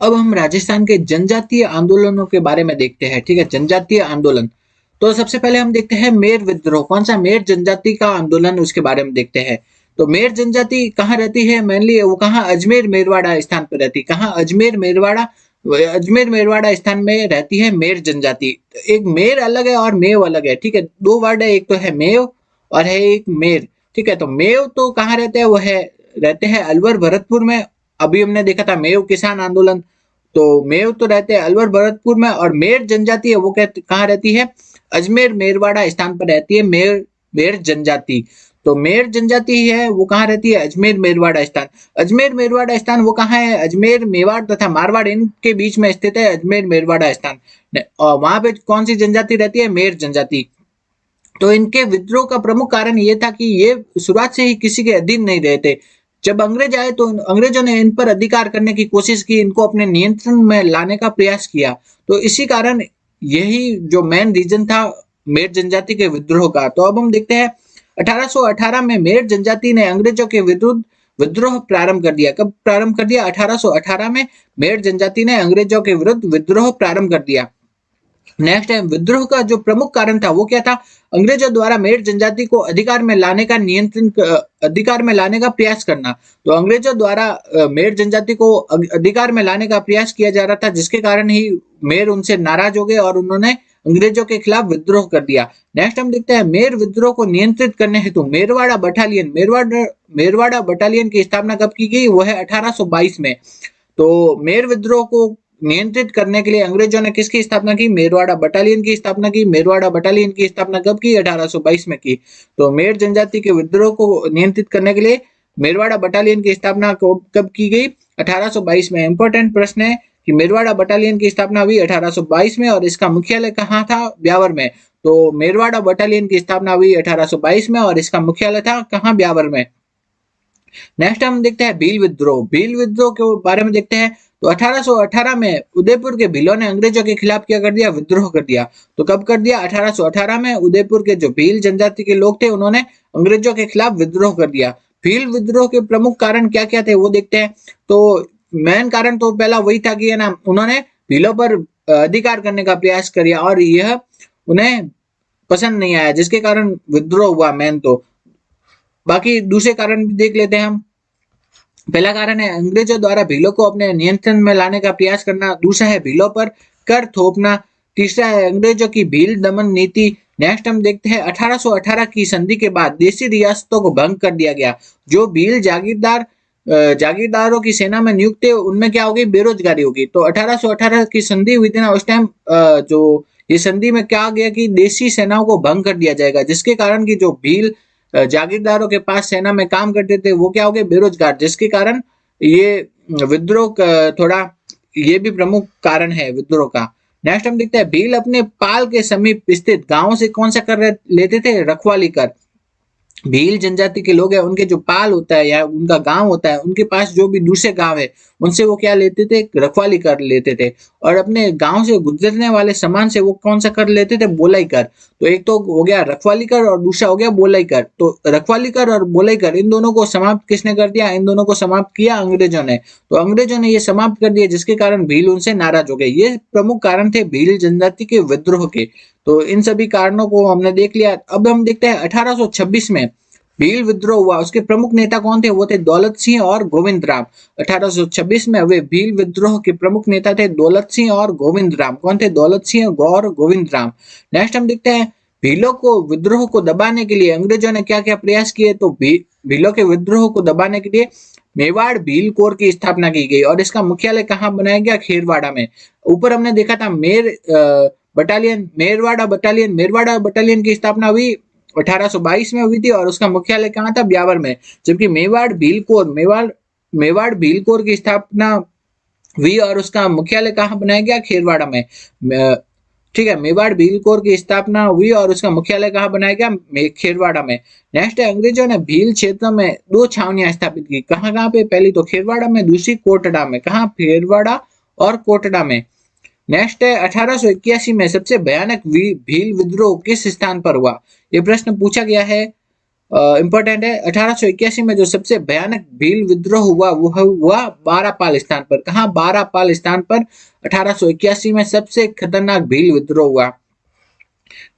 अब हम राजस्थान के जनजातीय आंदोलनों के बारे में देखते हैं। ठीक है, जनजातीय आंदोलन। तो सबसे पहले हम देखते हैं मेर विद्रोह। कौन सा? मेर जनजाति का आंदोलन, उसके बारे में देखते हैं। तो मेर जनजाति कहाँ रहती है? मेनली वो कहाँ? अजमेर मेरवाड़ा स्थान पर रहती है। कहाँ? अजमेर मेरवाड़ा। अजमेर मेरवाड़ा स्थान में रहती है मेर जनजाति। एक मेर अलग है और मेव अलग है। ठीक है, दो वर्ड है, एक तो है मेव और है एक मेर। ठीक है, तो मेव तो कहाँ रहते हैं? वो है रहते हैं अलवर भरतपुर में। अभी हमने देखा था मेव किसान आंदोलन। तो मेव तो रहते हैं अलवर भरतपुर में, और मेर जनजाति है वो कहाँ रहती है? अजमेर मेरवाड़ा स्थान पर रहती है मेर मेर जनजाति। तो मेर जनजाति है वो कहाँ रहती है? अजमेर मेरवाड़ा स्थान। अजमेर मेरवाड़ा स्थान वो कहाँ है? अजमेर मेवाड़ तथा मारवाड़ इनके बीच में स्थित है अजमेर मेरवाड़ा स्थान। और वहां पे कौन सी जनजाति रहती है? मेर जनजाति। तो इनके विद्रोह का प्रमुख कारण ये था कि ये शुरुआत से ही किसी के अधीन नहीं रहे थे। जब अंग्रेज आए तो अंग्रेजों ने इन पर अधिकार करने की कोशिश की, इनको अपने नियंत्रण में लाने का प्रयास किया। तो इसी कारण यही जो मेन रीजन था मेर जनजाति के विद्रोह का। तो अब हम देखते हैं 1818 में मेर जनजाति ने अंग्रेजों के विरुद्ध विद्रोह प्रारंभ कर दिया। कब प्रारंभ कर दिया? 1818 में मेर जनजाति ने अंग्रेजों के विरुद्ध विद्रोह प्रारंभ कर दिया। नेक्स्ट है विद्रोह का जो प्रमुख कारण था वो क्या था? अंग्रेजों द्वारा मेर जनजाति को अधिकार में लाने का प्रयास करना। तो अंग्रेजों द्वारा मेर जनजाति को अधिकार में लाने का प्रयास किया जा रहा था, जिसके कारण ही मेर उनसे नाराज हो गए और उन्होंने अंग्रेजों के खिलाफ विद्रोह कर दिया। नेक्स्ट हम देखते हैं मेर विद्रोह को नियंत्रित करने हेतु मेरवाड़ा बटालियन मेरवाड़ा बटालियन की स्थापना कब की गई? वो है 1822 में। तो मेर विद्रोह को नियंत्रित करने के लिए अंग्रेजों ने किसकी स्थापना की? मेरवाड़ा बटालियन की स्थापना की। मेरवाड़ा बटालियन की स्थापना कब की? 1822 में की। तो मेर जनजाति के विद्रोह को नियंत्रित करने के लिए मेरवाड़ा बटालियन की स्थापना कब की गई? 1822 में। इंपॉर्टेंट प्रश्न है कि मेरवाड़ा बटालियन की स्थापना हुई 1822 में, और इसका मुख्यालय कहाँ था? ब्यावर में। तो मेरवाड़ा बटालियन की स्थापना हुई 1822 में और इसका मुख्यालय था कहाँ? ब्यावर में। नेक्स्ट हम देखते हैं भील विद्रोह। भील विद्रोह के बारे में देखते हैं। तो 1818 में उदयपुर के भीलों ने अंग्रेजों के खिलाफ क्या कर दिया? विद्रोह कर दिया। तो कब कर दिया? 1818 में उदयपुर के जो भील जनजाति के लोग थे उन्होंने अंग्रेजों के खिलाफ विद्रोह कर दिया। भील विद्रोह के प्रमुख कारण क्या क्या थे वो देखते हैं। तो मेन कारण तो पहला वही था कि है ना, उन्होंने भीलों पर अधिकार करने का प्रयास किया और यह उन्हें पसंद नहीं आया, जिसके कारण विद्रोह हुआ मेन। तो बाकी दूसरे कारण भी देख लेते हैं हम। पहला कारण है अंग्रेजों द्वारा भीलों को अपने नियंत्रण में लाने का प्रयास करना। दूसरा है भीलों पर कर थोपना। तीसरा है अंग्रेजों की भील दमन नीति। नेक्स्ट हम देखते हैं 1818 की संधि के बाद देशी रियासतों को भंग कर दिया गया। जो भील जागीरदारों की सेना में नियुक्त थे उनमें क्या होगी? बेरोजगारी होगी। तो 1818 की संधि हुई थी ना, उस टाइम जो ये संधि में क्या गया कि देशी सेनाओं को भंग कर दिया जाएगा, जिसके कारण की जो भील जागीरदारों के पास सेना में काम करते थे वो क्या हो गए? बेरोजगार, जिसके कारण ये विद्रोह थोड़ा ये भी प्रमुख कारण है विद्रोह का। नेक्स्ट हम देखते हैं भील अपने पाल के समीप स्थित गांवों से कौन सा कर लेते थे? रखवाली कर। भील जनजाति के लोग हैं, उनके जो पाल होता है या उनका गांव होता है, उनके पास जो भी दूसरे गांव है उनसे वो क्या लेते थे? रखवाली कर लेते थे। और अपने गांव से गुजरने वाले सामान से वो कौन सा कर लेते थे? बोलाई कर। तो एक तो हो गया रखवाली कर और दूसरा हो गया बोलाई कर। तो रखवाली कर और बोलाई कर इन दोनों को समाप्त किसने कर दिया? इन दोनों को समाप्त किया अंग्रेजों ने। तो अंग्रेजों ने ये समाप्त कर दिया, जिसके कारण भील उनसे नाराज हो गए। ये प्रमुख कारण थे भील जनजाति के विद्रोह के। तो इन सभी कारणों को हमने देख लिया। अब हम देखते हैं 1826 में भील विद्रोह हुआ। उसके प्रमुख नेता कौन थे? वो थे दौलत सिंह और गोविंद राम। 1826 में हुए भील विद्रोह के प्रमुख नेता थे दौलत सिंह और गोविंद राम। कौन थे? दौलत सिंह और गोविंद राम। नेक्स्ट हम देखते हैं भीलों को विद्रोह को दबाने के लिए अंग्रेजों ने क्या क्या प्रयास किए। तो भीलों के विद्रोह को दबाने के लिए मेवाड़ भील कोर की स्थापना की गई और इसका मुख्यालय कहाँ बनाया गया? खेरवाड़ा में। ऊपर हमने देखा था मेरवाड़ा बटालियन की स्थापना हुई 1822 में हुई थी और उसका मुख्यालय कहाँ था? ब्यावर में। जबकि मेवाड़ भील कोर की स्थापना हुई और उसका मुख्यालय कहाँ बनाया गया? खेरवाड़ा में। ठीक है, मेवाड़ भील कोर की स्थापना हुई और उसका मुख्यालय कहाँ बनाया गया? खेरवाड़ा में। नेक्स्ट है अंग्रेजों ने भील क्षेत्र में दो छावनियां स्थापित की। कहाँ कहाँ पे? पहली तो खेरवाड़ा में, दूसरी कोटड़ा में। कहाँ? खेरवाड़ा और कोटड़ा में। नेक्स्ट है 1881 में सबसे भयानक भील विद्रोह किस स्थान पर हुआ? ये प्रश्न पूछा गया है। इंपॉर्टेंट है। 1881 में जो सबसे भयानक भील विद्रोह हुआ वो हुआ बारापाल स्थान पर। कहा? बारापाल स्थान पर 1881 में सबसे खतरनाक भील विद्रोह हुआ।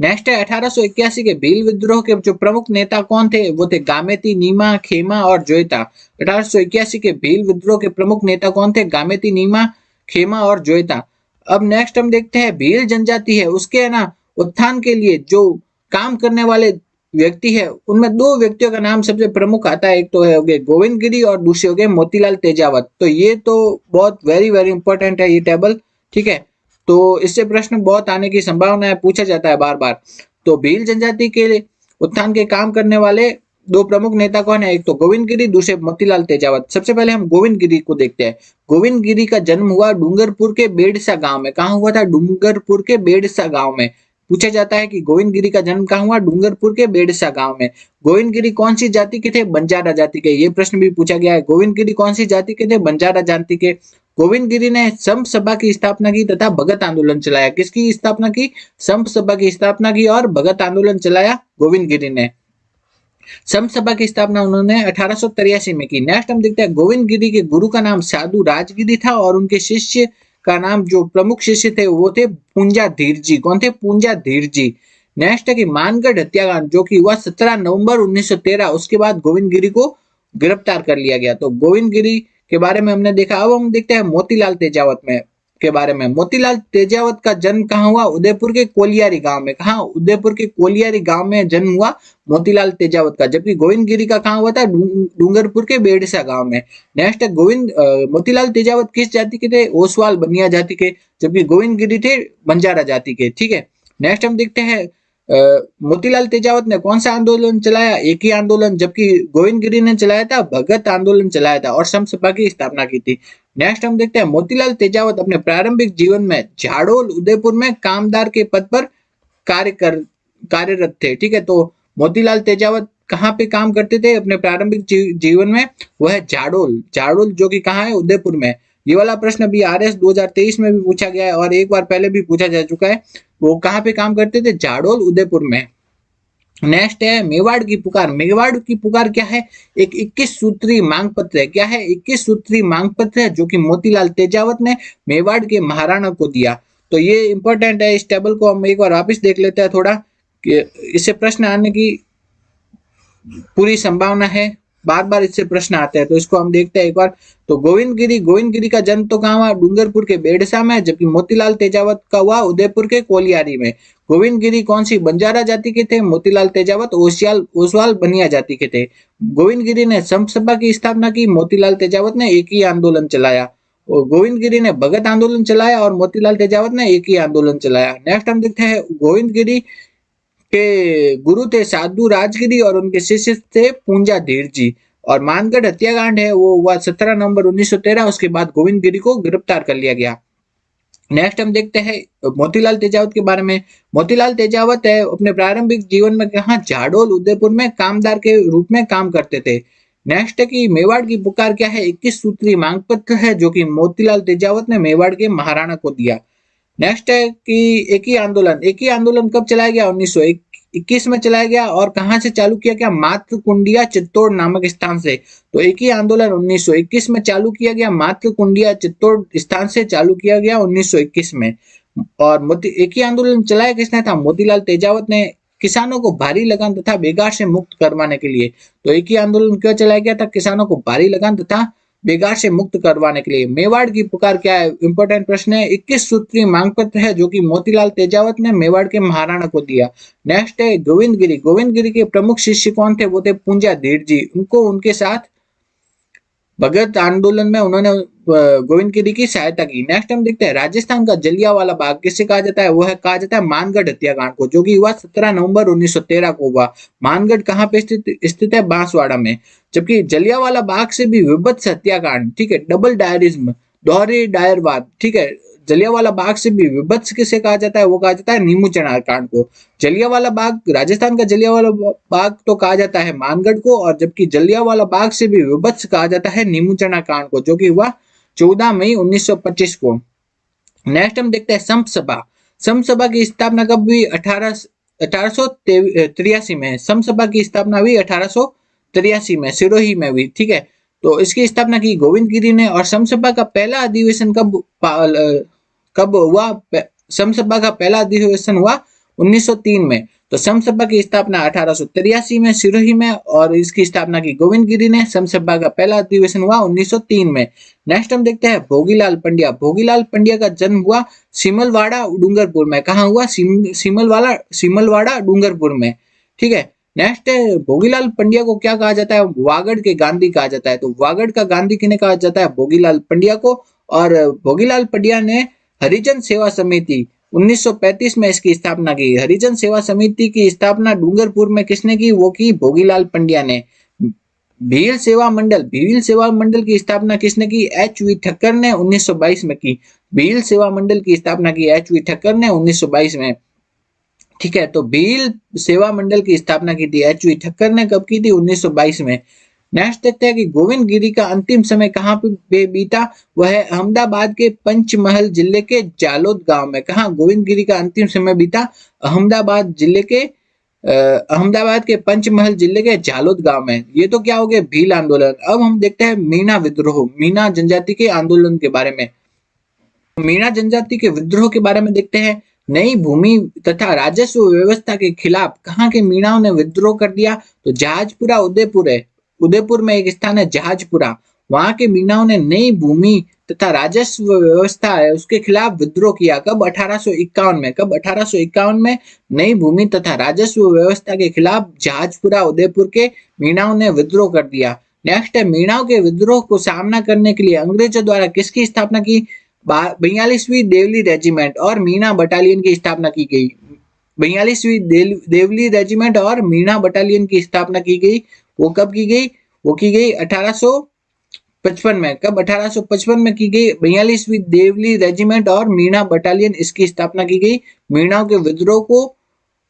नेक्स्ट है 1881 के भील विद्रोह के जो प्रमुख नेता कौन थे? वो थे गामेती, नीमा, खेमा और जोईता। 1881 के भील विद्रोह के प्रमुख नेता कौन थे? गामेती, नीमा, खेमा और जोईता। अब नेक्स्ट हम देखते हैं भील जनजाति है उसके है ना उत्थान के लिए जो काम करने वाले व्यक्ति है उनमें दो व्यक्तियों का नाम सबसे प्रमुख आता है। एक तो है हो गए गोविंद गिरी और दूसरे हो गए मोतीलाल तेजावत। तो ये तो बहुत वेरी वेरी इंपॉर्टेंट है ये टेबल, ठीक है। तो इससे प्रश्न बहुत आने की संभावना है, पूछा जाता है बार बार। तो भील जनजाति के उत्थान के काम करने वाले दो प्रमुख नेता कौन है? एक तो गोविंद गिरी, दूसरे मोतीलाल तेजावत। सबसे पहले हम गोविंद गिरी को देखते हैं। गोविंद गिरी का जन्म हुआ डूंगरपुर के बेड़सा गांव में। कहाँ हुआ था? डूंगरपुर के बेड़सा गांव में। पूछा जाता है कि गोविंद गिरी का जन्म कहाँ हुआ? डूंगरपुर के बेड़सा गांव में। गोविंद गिरी कौन सी जाति के थे? बंजारा जाति के। ये प्रश्न भी पूछा गया है। गोविंद गिरी कौन सी जाति के थे? बंजारा जाति के। गोविंद गिरी ने संप सभा की स्थापना की तथा भगत आंदोलन चलाया। किसकी स्थापना की? संप सभा की स्थापना की और भगत आंदोलन चलाया गोविंद गिरी ने। संप सभा की स्थापना उन्होंने 1883 में की। नेक्स्ट हम देखते हैं गोविंद गिरी के गुरु का नाम साधु राजगिरी था और उनके शिष्य का नाम जो प्रमुख शिष्य थे वो थे पूंजा धीर जी। कौन थे? पूंजा धीर जी। नेक्स्ट है कि मानगढ़ हत्याकांड जो कि हुआ 17 नवंबर 1913, उसके बाद गोविंद गिरी को गिरफ्तार कर लिया गया। तो गोविंद गिरी के बारे में हमने देखा। अब हम देखते हैं मोतीलाल तेजावत में के बारे में। मोतीलाल तेजावत का जन्म कहाँ हुआ? उदयपुर के कोलियारी गांव में। कहा? उदयपुर के कोलियारी गांव में जन्म हुआ मोतीलाल तेजावत का। जबकि गोविंद गिरी का कहाँ हुआ था? डूंगरपुर के बेड़सा गांव में। नेक्स्ट है मोतीलाल तेजावत किस जाति के थे? ओसवाल बनिया जाति के। जबकि गोविंद गिरी थे बंजारा जाति के, ठीक है। नेक्स्ट हम देखते हैं मोतीलाल तेजावत ने कौन सा आंदोलन चलाया? एक ही आंदोलन। जबकि गोविंद गिरी ने चलाया था भगत आंदोलन चलाया था और संप सभा की स्थापना की थी। नेक्स्ट हम देखते हैं मोतीलाल तेजावत अपने प्रारंभिक जीवन में झाड़ोल उदयपुर में कामदार के पद पर कार्यरत थे, ठीक है। तो मोतीलाल तेजावत कहाँ पे काम करते थे अपने प्रारंभिक जीवन में? वह है झाड़ोल। झाड़ोल जो कि कहाँ है? उदयपुर में। ये वाला प्रश्न भी RS 2023 में भी पूछा गया है और एक बार पहले भी पूछा जा चुका है। वो कहाँ पे काम करते थे? झाड़ोल उदयपुर में। नेक्स्ट है मेवाड़ की पुकार। मेवाड़ की पुकार क्या है? एक 21 सूत्री मांग पत्र है। क्या है? 21 सूत्री मांग पत्र है जो कि मोतीलाल तेजावत ने मेवाड़ के महाराणा को दिया। तो ये इंपॉर्टेंट है। इस टेबल को हम एक बार वापस देख लेते हैं थोड़ा, कि इससे प्रश्न आने की पूरी संभावना है। बार बार इससे प्रश्न आते हैं तो इसको हम देखते हैं एक बार। तो गोविंद गिरी का जन्म तो कहाँ हुआ? डूंगरपुर के बेड़सा में। जबकि मोतीलाल तेजावत का हुआ उदयपुर के कोलियारी में। गोविंद गिरी कौन सी बंजारा जाति के थे? मोतीलाल तेजावत ओसवाल बनिया जाति के थे। गोविंद गिरी ने संप सभा की स्थापना की, मोतीलाल तेजावत ने एक ही आंदोलन चलाया। और गोविंद गिरी ने भगत आंदोलन चलाया और मोतीलाल तेजावत ने एक ही आंदोलन चलाया। नेक्स्ट हम देखते हैं गोविंद गिरी के गुरु थे साधु राजगिरी और उनके शिष्य थे पूंजा धीर जी। और मानगढ़ हत्याकांड है वो हुआ 17 नवंबर 1913, उसके बाद गोविंद गिरी को गिरफ्तार कर लिया गया। नेक्स्ट हम देखते हैं मोतीलाल तेजावत के बारे में। मोतीलाल तेजावत है अपने प्रारंभिक जीवन में कहा? झाड़ोल उदयपुर में कामदार के रूप में काम करते थे। नेक्स्ट है कि मेवाड़ की पुकार क्या है? 21 सूत्री मांग पत्र है जो कि मोतीलाल तेजावत ने मेवाड़ के महाराणा को दिया। नेक्स्ट है कि एक ही आंदोलन कब चलाया गया? 1921 में चलाया गया। और कहां से चालू किया गया? मातृकुंडिया चित्तौड़ नामक स्थान से। तो एक ही आंदोलन 1921 में चालू किया गया, मातृकुंडिया चित्तौड़ स्थान से चालू किया गया 1921 में। और एक ही आंदोलन चलाया किसने था? मोतीलाल तेजावत ने, किसानों को भारी लगान तथा बेगार से मुक्त करवाने के लिए। तो एक ही आंदोलन क्यों चलाया गया था? किसानों को भारी लगान तथा बेगार से मुक्त करवाने के लिए। मेवाड़ की पुकार क्या है? इंपॉर्टेंट प्रश्न है। 21 सूत्री मांग पत्र है जो कि मोतीलाल तेजावत ने मेवाड़ के महाराणा को दिया। नेक्स्ट है गोविंद गिरी के प्रमुख शिष्य कौन थे? वो थे पूंजा धीर जी। उनको उनके साथ भगत आंदोलन में उन्होंने गोविंद गिरी की सहायता की। नेक्स्ट हम देखते हैं राजस्थान का जलियांवाला बाग किसे कहा जाता है? वो है कहा जाता है मानगढ़ हत्याकांड को, जो कि हुआ 17 नवंबर 1913 को हुआ। मानगढ़ कहाँ पे स्थित है? बांसवाड़ा में। जबकि जलियांवाला बाग से भी विभत्स हत्याकांड, ठीक है, डबल डायरिज्म, दोहरी डायरवाद, ठीक है। जलियांवाला बाग से भी विभत्स किसे कहा जाता है? वो कहा जाता है नीमूचना कांड को। जलियांवाला बाग, राजस्थान का जलियांवाला बाग तो कहा जाता है मानगढ़ को, और जबकि जलियांवाला बाग से भी विभत्स कहा जाता है नीमूचना कांड को, जो कि हुआ 14 मई 1925 को। नेक्स्ट हम देखते हैं संप सभा। संप सभा की स्थापना कब हुई? 1883 में। समसभा की स्थापना हुई 1883 में, सिरोही में हुई। ठीक है, तो इसकी स्थापना की गोविंद गिरी ने। और समसभा का पहला अधिवेशन कब हुआ? समसभा का पहला अधिवेशन हुआ 1903 में। तो समसभा की स्थापना 1883 में सिरोही में, और इसकी स्थापना की गोविंद गिरी ने। समसभा का पहला अधिवेशन हुआ 1903 में। नेक्स्ट हम देखते हैं भोगीलाल पंड्या। भोगीलाल पंड्या का जन्म हुआ सिमलवाड़ा डूंगरपुर में। कहाँ हुआ? सिमलवाड़ा डूंगरपुर में। ठीक है, नेक्स्ट भोगीलाल पंड्या को क्या कहा जाता है? वागड़ के गांधी कहा जाता है। तो वागड़ का गांधी किन्हें कहा जाता है? भोगीलाल पंड्या को। और भोगीलाल पंड्या ने हरिजन सेवा समिति 1935 में इसकी स्थापना की। हरिजन सेवा समिति की स्थापना डूंगरपुर में किसने की? वो की भोगीलाल पंड्या ने। भील सेवा मंडल की स्थापना किसने की? एच.वी. ठक्कर ने 1922 में की। भील सेवा मंडल की स्थापना की एच.वी. ठक्कर ने 1922 में। ठीक है, तो भील सेवा मंडल की स्थापना की थी एच.वी. ठक्कर ने। कब की थी? 1922 में। नेक्स्ट देखते हैं कि गोविंद गिरी का अंतिम समय कहाँ पे बीता? वह है अहमदाबाद के पंचमहल जिले के जालोद गांव में। कहाँ गोविंद गिरी का अंतिम समय बीता? अहमदाबाद के पंचमहल जिले के जालोद गांव में। ये तो क्या हो गया? भील आंदोलन। अब हम देखते हैं मीणा विद्रोह, मीणा जनजाति के आंदोलन के बारे में। मीणा जनजाति के विद्रोह के बारे में देखते हैं। नई भूमि तथा राजस्व व्यवस्था के खिलाफ कहाँ के मीणाओं ने विद्रोह कर दिया? तो जहाजपुरा उदयपुर है, उदयपुर में एक स्थान है जहाजपुरा, वहां के मीणाओं ने नई भूमि तथा राजस्व व्यवस्था है उसके खिलाफ विद्रोह किया। कब? 1851 में। कब? 1851 में नई भूमि तथा राजस्व व्यवस्था के खिलाफ जहाजपुरा उदयपुर के मीणाओं ने विद्रोह कर दिया। नेक्स्ट है मीणाओं के विद्रोह को सामना करने के लिए अंग्रेजों द्वारा किसकी स्थापना की? 42वीं देवली रेजिमेंट और मीणा बटालियन की स्थापना की गई। 42वीं देवली रेजिमेंट और मीणा बटालियन की स्थापना की गई। वो कब की गई? वो की गई 1855 में। कब? 1855 में की गई 42वीं देवली रेजिमेंट और मीणा बटालियन, इसकी स्थापना की गई मीणाओं के विद्रोह को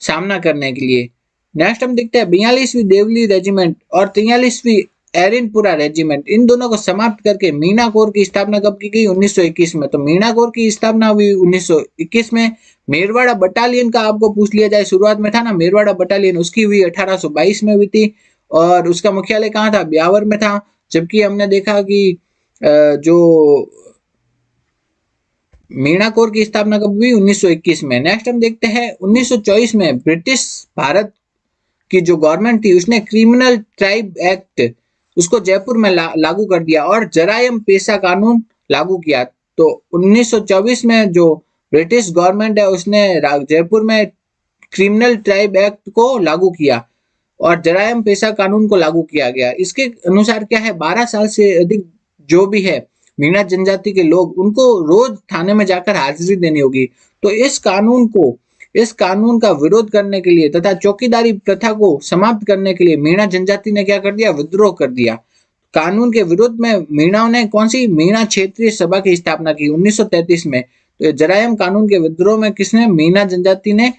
सामना करने के लिए। नेक्स्ट हम देखते हैं 42वीं देवली रेजिमेंट और 43वीं एरिनपुरा रेजिमेंट, इन दोनों को समाप्त करके मीणा कोर की स्थापना कब की गई? 1921 में। तो मीणा कोर की स्थापना हुई 1921 में। मेरवाड़ा बटालियन का आपको पूछ लिया जाए, शुरुआत में था ना मेरवाड़ा बटालियन, उसकी हुई 1822 में हुई थी। और उसका मुख्यालय कहाँ था? ब्यावर में था। जबकि हमने देखा कि जो मीणा कोर की स्थापना कब हुई? 1921 में। नेक्स्ट हम देखते हैं 1924 में ब्रिटिश भारत की जो गवर्नमेंट थी उसने क्रिमिनल ट्राइब एक्ट उसको जयपुर में लागू कर दिया और जरायम पेशा कानून लागू किया। तो 1924 में जो ब्रिटिश गवर्नमेंट है उसने जयपुर में क्रिमिनल ट्राइब एक्ट को लागू किया और जरायम पेशा कानून को लागू किया गया। इसके अनुसार क्या है? 12 साल से अधिक जो भी है मीणा जनजाति के लोग, उनको रोज थाने में जाकर हाजिरी देनी होगी। तो इस कानून का विरोध करने के लिए तथा चौकीदारी प्रथा को समाप्त करने के लिए मीणा जनजाति ने क्या कर दिया? विद्रोह कर दिया। कानून के विरोध में मीणाओं ने कौन सी? मीणा क्षेत्रीय सभा की स्थापना की 1933 में। तो जरायम कानून के विद्रोह में किसने? मीणा जनजाति ने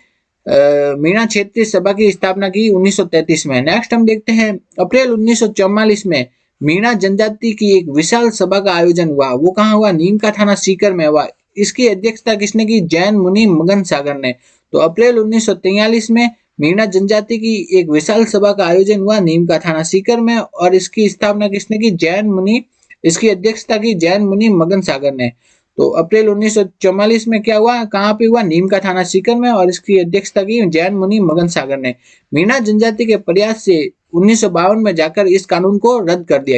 मीणा क्षेत्रीय सभा की स्थापना की 1933 में। नेक्स्ट हम देखते हैं अप्रैल 1944 में मीणा जनजाति की एक विशाल सभा का आयोजन हुआ। वो कहाँ हुआ? नीम का थाना सीकर में हुआ। इसकी अध्यक्षता किसने की? जैन मुनि मगन सागर ने। तो अप्रैल 1943 में मीणा जनजाति की एक विशाल सभा का आयोजन हुआ नीम का थाना सीकर में और इसकी स्थापना किसने की? जैन मुनि, इसकी अध्यक्षता की जैन मुनि मगन सागर ने। तो अप्रैल 1944 में क्या हुआ? कहाँ पे हुआ? नीम का थाना सीकर में और इसकी अध्यक्षता की जैन मुनि मगन सागर ने। मीणा जनजाति के प्रयास से 1952 में जाकर इस कानून को रद्द कर दिया।